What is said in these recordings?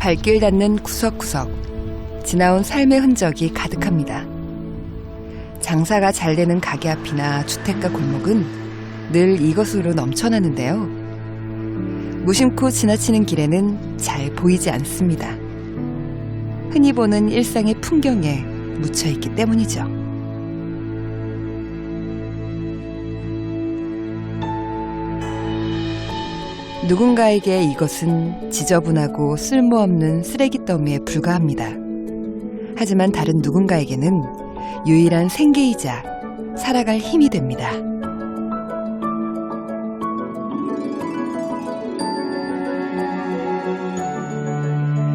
발길 닿는 구석구석 지나온 삶의 흔적이 가득합니다. 장사가 잘 되는 가게 앞이나 주택가 골목은 늘 이것으로 넘쳐나는데요. 무심코 지나치는 길에는 잘 보이지 않습니다. 흔히 보는 일상의 풍경에 묻혀있기 때문이죠. 누군가에게 이것은 지저분하고 쓸모없는 쓰레기 더미에 불과합니다. 하지만 다른 누군가에게는 유일한 생계이자 살아갈 힘이 됩니다.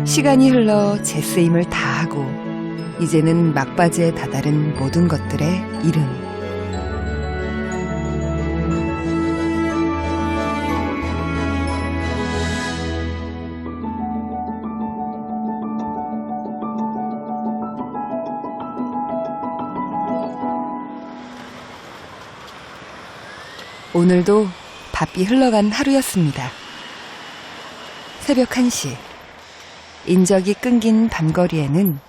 시간이 흘러 제 쓰임을 다하고 이제는 막바지에 다다른 모든 것들의 이름. 오늘도 바삐 흘러간 하루였습니다. 새벽 1시, 인적이 끊긴 밤거리에는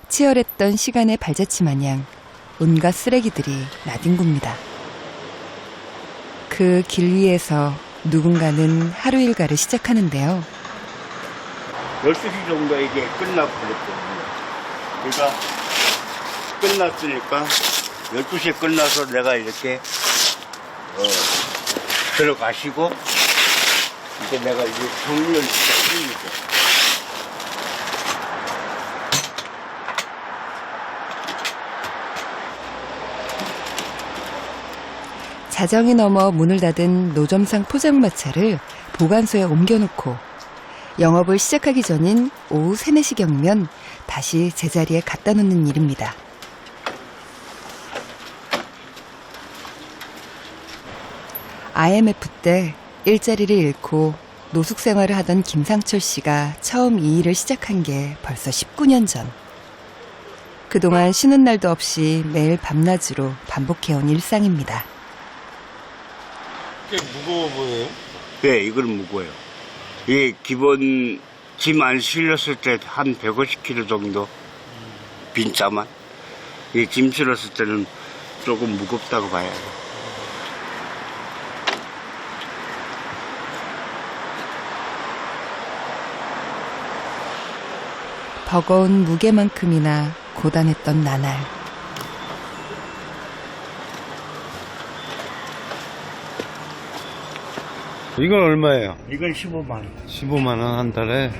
치열했던 시간의 발자취 마냥 온갖 쓰레기들이 나뒹굽니다. 그 길 위에서 누군가는 하루 일과를 시작하는데요. 12시 정도에 이게 끝나버렸거든요. 그러니까 끝났으니까 12시에 끝나서 내가 이렇게 들어가시고 이제 내가 이제 정리를 시작합니다. 자정이 넘어 문을 닫은 노점상 포장마차를 보관소에 옮겨놓고 영업을 시작하기 전인 오후 3, 4시경이면 다시 제자리에 갖다 놓는 일입니다. IMF 때 일자리를 잃고 노숙 생활을 하던 김상철 씨가 처음 이 일을 시작한 게 벌써 19년 전. 그동안 쉬는 날도 없이 매일 밤낮으로 반복해온 일상입니다. 꽤 무거워 보여요? 네, 이건 무거워요. 이게 기본 짐 안 실렸을 때 한 150kg 정도 빈자만. 이게 짐 실었을 때는 조금 무겁다고 봐야 돼요. 버거운 무게만큼이나 고단했던 나날. 이건 얼마예요? 이건 15만 원. 15만 원 한 달에.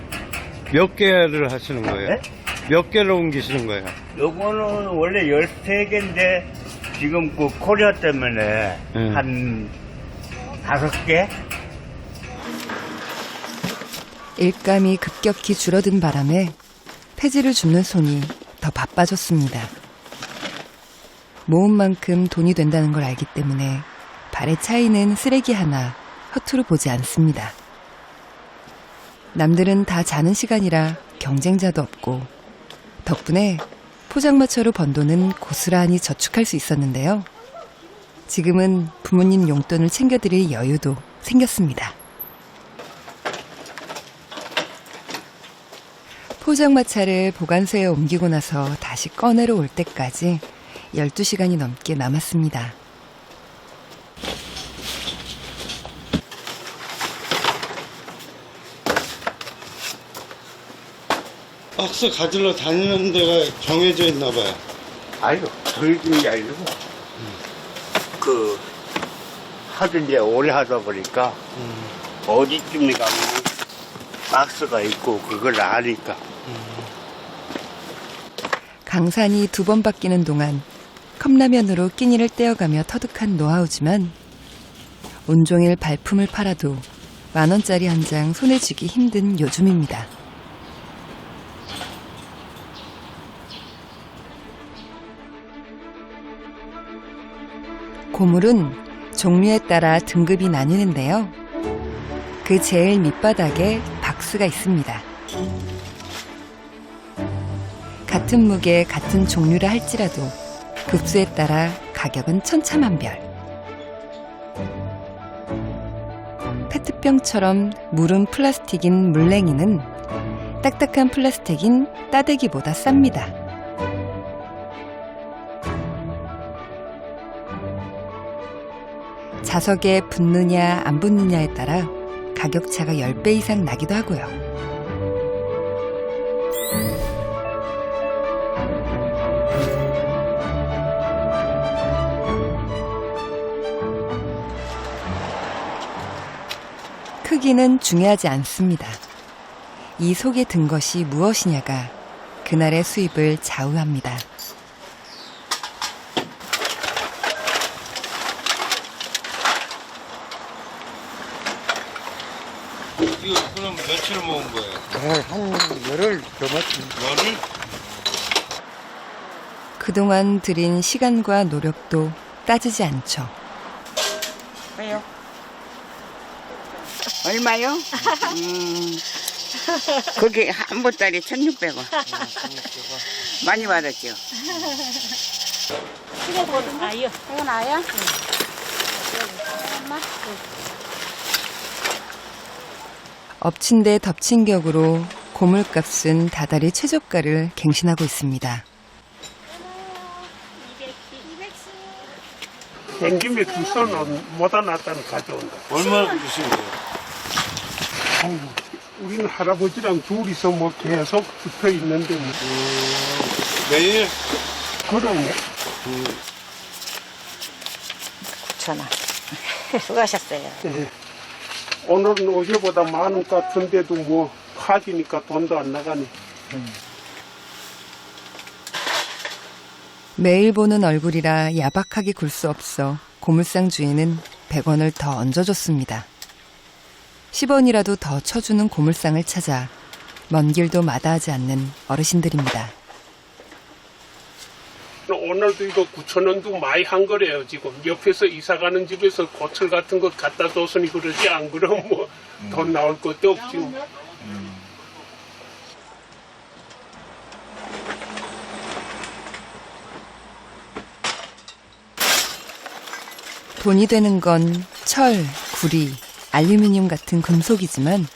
몇 개를 하시는 거예요? 네? 몇 개를 옮기시는 거예요? 요거는 원래 13개인데 지금 그 코리아 때문에 한 5개? 일감이 급격히 줄어든 바람에 폐지를 줍는 손이 더 바빠졌습니다. 모은 만큼 돈이 된다는 걸 알기 때문에 발에 차이는 쓰레기 하나 허투루 보지 않습니다. 남들은 다 자는 시간이라 경쟁자도 없고 덕분에 포장마차로 번 돈은 고스란히 저축할 수 있었는데요. 지금은 부모님 용돈을 챙겨드릴 여유도 생겼습니다. 포장마차를 보관소에 옮기고 나서 다시 꺼내러 올 때까지 12시간이 넘게 남았습니다. 박스 가지러 다니는 데가 정해져 있나 봐요. 아니요, 정해진 게 아니고, 하도 이제 오래 하다 보니까, 어디쯤에 가면 박스가 있고, 그걸 아니까. 강산이 2번 바뀌는 동안 컵라면으로 끼니를 떼어가며 터득한 노하우지만 온종일 발품을 팔아도 10,000원짜리 한 장 손에 쥐기 힘든 요즘입니다. 고물은 종류에 따라 등급이 나뉘는데요. 그 제일 밑바닥에 박스가 있습니다. 같은 무게, 같은 종류라 할지라도 급수에 따라 가격은 천차만별. 페트병처럼 물은 플라스틱인 물냉이는 딱딱한 플라스틱인 따대기보다 쌉니다. 자석에 붙느냐 안 붙느냐에 따라 가격 차가 10배 이상 나기도 하고요. 크기는 중요하지 않습니다. 이 속에 든 것이 무엇이냐가 그날의 수입을 좌우합니다. 이거 그럼 며칠 먹은 거예요? 한 열흘 넘었습니다. 열흘? 그동안 들인 시간과 노력도 따지지 않죠. 왜요? 얼마요? 그게 한 보따리 1,600원. 많이 받았죠? 아요. 이건 아야? 엎친 데 덮친 격으로 고물값은 다달이 최저가를 갱신하고 있습니다. 생김에 두 손은 못 안았다는 가져온다. 얼마나 주신 거예요? 아이고, 우리는 할아버지랑 둘이서 뭐 계속 붙어 있는데 뭐. 매일? 그러네. 9,000원. 수고하셨어요. 예. 오늘은 어제보다 많은 것 같은데도 뭐 파지니까 돈도 안 나가네. 매일 보는 얼굴이라 야박하게 굴 수 없어 고물상 주인은 100원을 더 얹어줬습니다. 10원이라도 더 쳐주는 고물상을 찾아 먼 길도 마다하지 않는 어르신들입니다. 오늘도 이거 9,000원도 많이 한 거래요. 지금 옆에서 이사 가는 집에서 고철 같은 거 갖다 줬으니 그러지, 안 그러면 뭐 돈 나올 것도 없지. 돈이 되는 건 철, 구리, 알루미늄 같은 금속이지만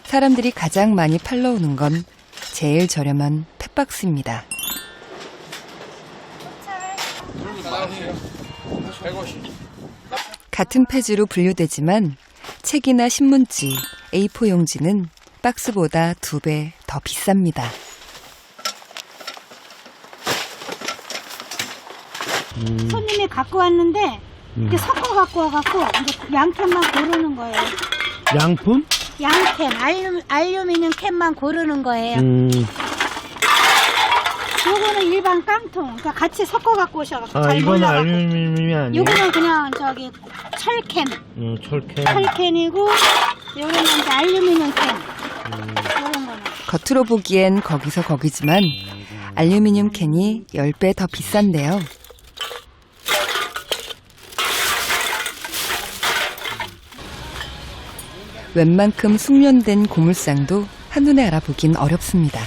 사람들이 가장 많이 팔러 오는 건 제일 저렴한 펫박스입니다. 같은 폐지로 분류되지만 책이나 신문지, A4 용지는 박스보다 2배 더 비쌉니다. 손님이 갖고 왔는데 이렇게 섞어 갖고 와갖고 이제 양캔만 고르는 거예요. 양품? 양캔, 알루미늄 캔만 고르는 거예요. 요거는 일반 깡통, 그러니까 같이 섞어 갖고 오셔갖고 잘 이건 몰라갖고. 알루미늄이 아니에요? 요거는 그냥 저기 철캔, 철캔. 철캔이고 요거는 이제 알루미늄 캔. 요런 거는. 겉으로 보기엔 거기서 거기지만 알루미늄 캔이 10배 더 비싼데요. 웬만큼 숙련된 고물상도 한눈에 알아보긴 어렵습니다.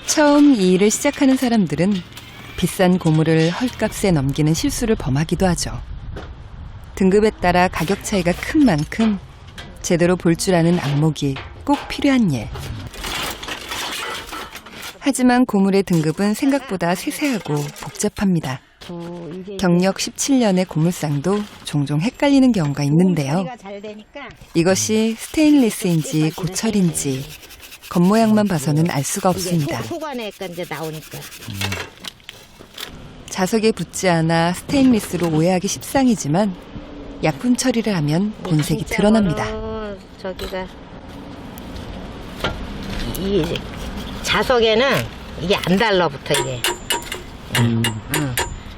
처음 이 일을 시작하는 사람들은 비싼 고물을 헐값에 넘기는 실수를 범하기도 하죠. 등급에 따라 가격 차이가 큰 만큼 제대로 볼 줄 아는 안목이 꼭 필요한 일. 하지만 고물의 등급은 생각보다 세세하고 복잡합니다. 경력 17년의 고물상도 종종 헷갈리는 경우가 있는데요. 소리가 잘 되니까 이것이 스테인리스인지 고철인지 겉모양만 봐서는 알 수가 없습니다. 후관에가 이제 나오니까. 자석에 붙지 않아 스테인리스로 오해하기 십상이지만 약품 처리를 하면 본색이 드러납니다. 저기가 이 자석에는 이게 안 달라붙어 이게.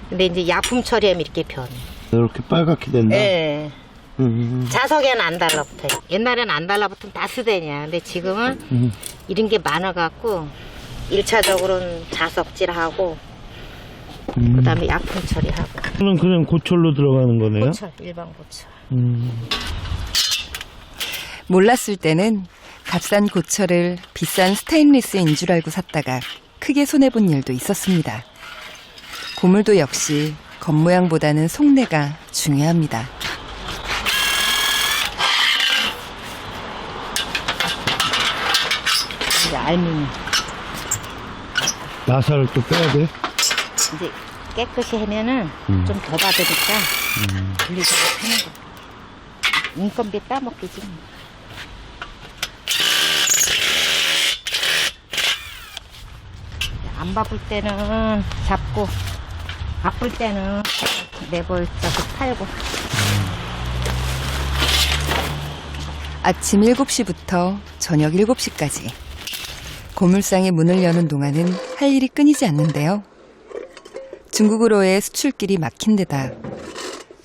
근데 이제 약품 처리하면 이렇게 변해. 이렇게 빨갛게 된다? 네. 자석에는 안 달라붙어요. 옛날에는 안 달라붙으면 다 쓰대냐. 근데 지금은 이런 게 많아갖고 1차적으로는 자석질하고 그다음에 약품 처리하고. 그럼 그냥 고철로 들어가는 거네요? 고철, 일반 고철. 몰랐을 때는 값싼 고철을 비싼 스테인리스인 줄 알고 샀다가 크게 손해본 일도 있었습니다. 고물도 역시 겉모양보다는 속내가 중요합니다. 이제 알맹이. 나사를 또 빼야 돼? 이제 깨끗이 하면은 좀 더 받으니까 분리해서 하는 거. 인건비 따먹기지. 안 바쁠 때는 잡고 바쁠 때는 내버려둬서 팔고. 아침 7시부터 저녁 7시까지 고물상의 문을 여는 동안은 할 일이 끊이지 않는데요. 중국으로의 수출길이 막힌 데다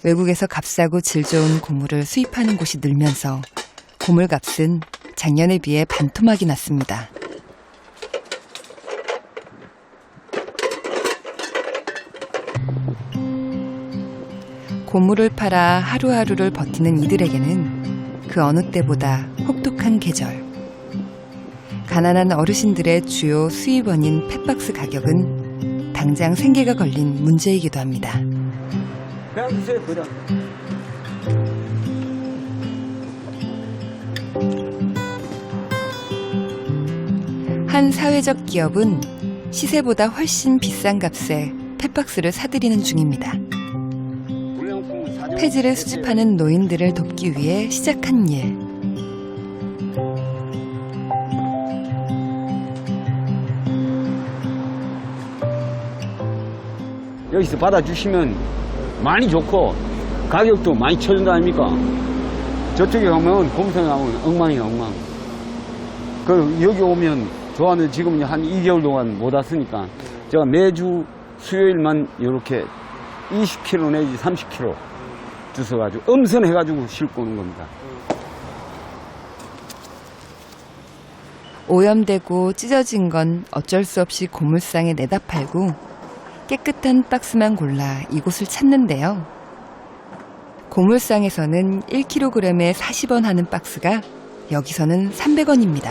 외국에서 값싸고 질 좋은 고물을 수입하는 곳이 늘면서 고물값은 작년에 비해 반토막이 났습니다. 고물을 팔아 하루하루를 버티는 이들에게는 그 어느 때보다 혹독한 계절. 가난한 어르신들의 주요 수입원인 펫박스 가격은 당장 생계가 걸린 문제이기도 합니다. 한 사회적 기업은 시세보다 훨씬 비싼 값에 펫박스를 사들이는 중입니다. 폐지를 수집하는 노인들을 돕기 위해 시작한 일. 여기서 받아주시면 많이 좋고 가격도 많이 쳐준다 아닙니까? 저쪽에 가면 곰탕에 가면 엉망이야 엉망. 그 여기 오면 저는 지금 한 2개월 동안 못 왔으니까 제가 매주 수요일만 이렇게 20kg 내지 30kg 주워가지고 엄선해가지고 싣고 오는 겁니다. 오염되고 찢어진 건 어쩔 수 없이 고물상에 내다 팔고 깨끗한 박스만 골라 이곳을 찾는데요. 고물상에서는 1kg에 40원 하는 박스가 여기서는 300원입니다.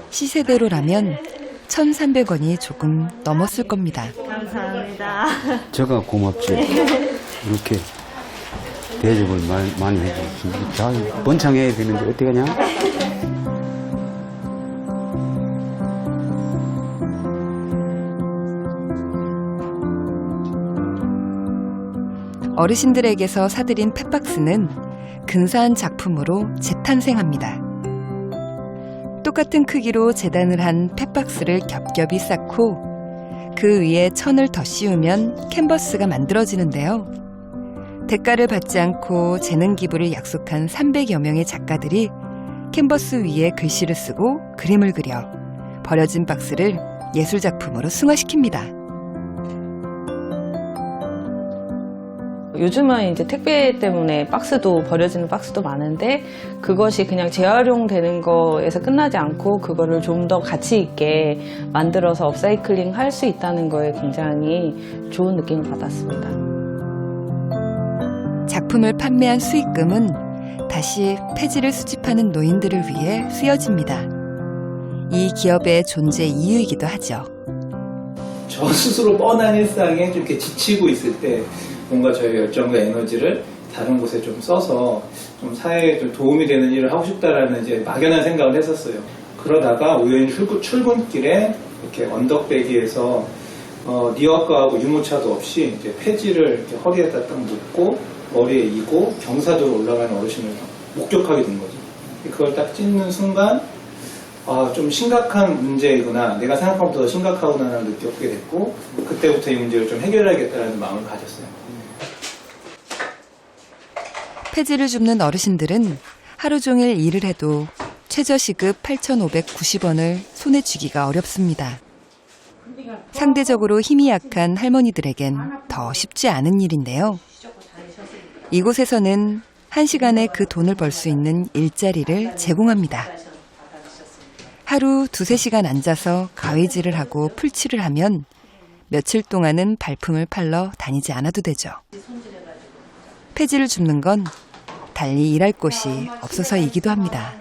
시세대로라면 1,300원이 조금 넘었을 겁니다. 제가 고맙지. 이렇게 대접을 많이 해주셨습니다. 잘 번창해야 되는데 어떻게 하냐? 어르신들에게서 사들인 펫박스는 근사한 작품으로 재탄생합니다. 똑같은 크기로 재단을 한 펫박스를 겹겹이 쌓고 그 위에 천을 더 씌우면 캔버스가 만들어지는데요. 대가를 받지 않고 재능 기부를 약속한 300여 명의 작가들이 캔버스 위에 글씨를 쓰고 그림을 그려 버려진 박스를 예술작품으로 승화시킵니다. 요즘은 이제 택배 때문에 박스도 버려지는 박스도 많은데 그것이 그냥 재활용되는 거에서 끝나지 않고 그거를 좀 더 가치 있게 만들어서 업사이클링 할 수 있다는 거에 굉장히 좋은 느낌을 받았습니다. 작품을 판매한 수익금은 다시 폐지를 수집하는 노인들을 위해 쓰여집니다. 이 기업의 존재 이유이기도 하죠. 저 스스로 뻔한 일상에 좀 이렇게 지치고 있을 때 뭔가 저의 열정과 에너지를 다른 곳에 좀 써서 좀 사회에 좀 도움이 되는 일을 하고 싶다라는 이제 막연한 생각을 했었어요. 그러다가 우연히 출근길에 이렇게 언덕배기에서 니어과하고 유모차도 없이 이제 폐지를 이렇게 허리에다 딱 묶고 머리에 이고 경사도로 올라가는 어르신을 목격하게 된 거죠. 그걸 딱 찍는 순간 좀 심각한 문제이구나, 내가 생각한 것보다 더 심각하구나를 느끼게 됐고 그때부터 이 문제를 좀 해결해야겠다는 마음을 가졌어요. 폐지를 줍는 어르신들은 하루 종일 일을 해도 최저시급 8,590원을 손에 쥐기가 어렵습니다. 상대적으로 힘이 약한 할머니들에겐 더 쉽지 않은 일인데요. 이곳에서는 1시간에 그 돈을 벌 수 있는 일자리를 제공합니다. 하루 2-3시간 앉아서 가위질을 하고 풀칠을 하면 며칠 동안은 발품을 팔러 다니지 않아도 되죠. 폐지를 줍는 건 달리 일할 곳이 없어서이기도 합니다.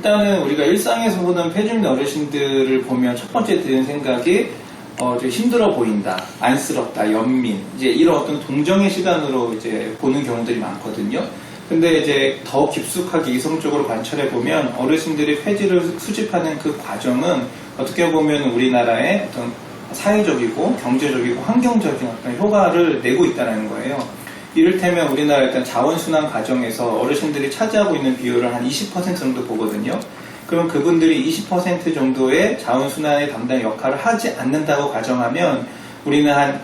일단은 우리가 일상에서 보는 폐주민 어르신들을 보면 첫 번째 드는 생각이 좀 힘들어 보인다, 안쓰럽다, 연민, 이제 이런 어떤 동정의 시간으로 이제 보는 경우들이 많거든요. 근데 이제 더 깊숙하게 이성적으로 관찰해 보면 어르신들이 폐지를 수집하는 그 과정은 어떻게 보면 우리나라의 어떤 사회적이고 경제적이고 환경적인 어떤 효과를 내고 있다는 거예요. 이를테면 우리나라 일단 자원순환 과정에서 어르신들이 차지하고 있는 비율을 한 20% 정도 보거든요. 그럼 그분들이 20% 정도의 자원순환의 담당 역할을 하지 않는다고 가정하면 우리는 한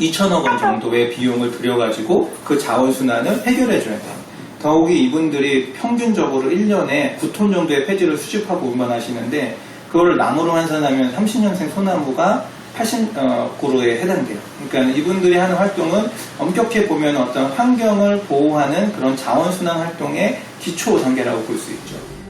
2천억 원 정도의 비용을 들여가지고 그 자원순환을 해결해줘야 돼요. 더욱이 이분들이 평균적으로 1년에 9톤 정도의 폐지를 수집하고 운반하시는데 그걸 나무로 환산하면 30년생 소나무가 80그루에 해당돼요. 그러니까 이분들이 하는 활동은 엄격히 보면 어떤 환경을 보호하는 그런 자원순환 활동의 기초 단계라고 볼 수 있죠.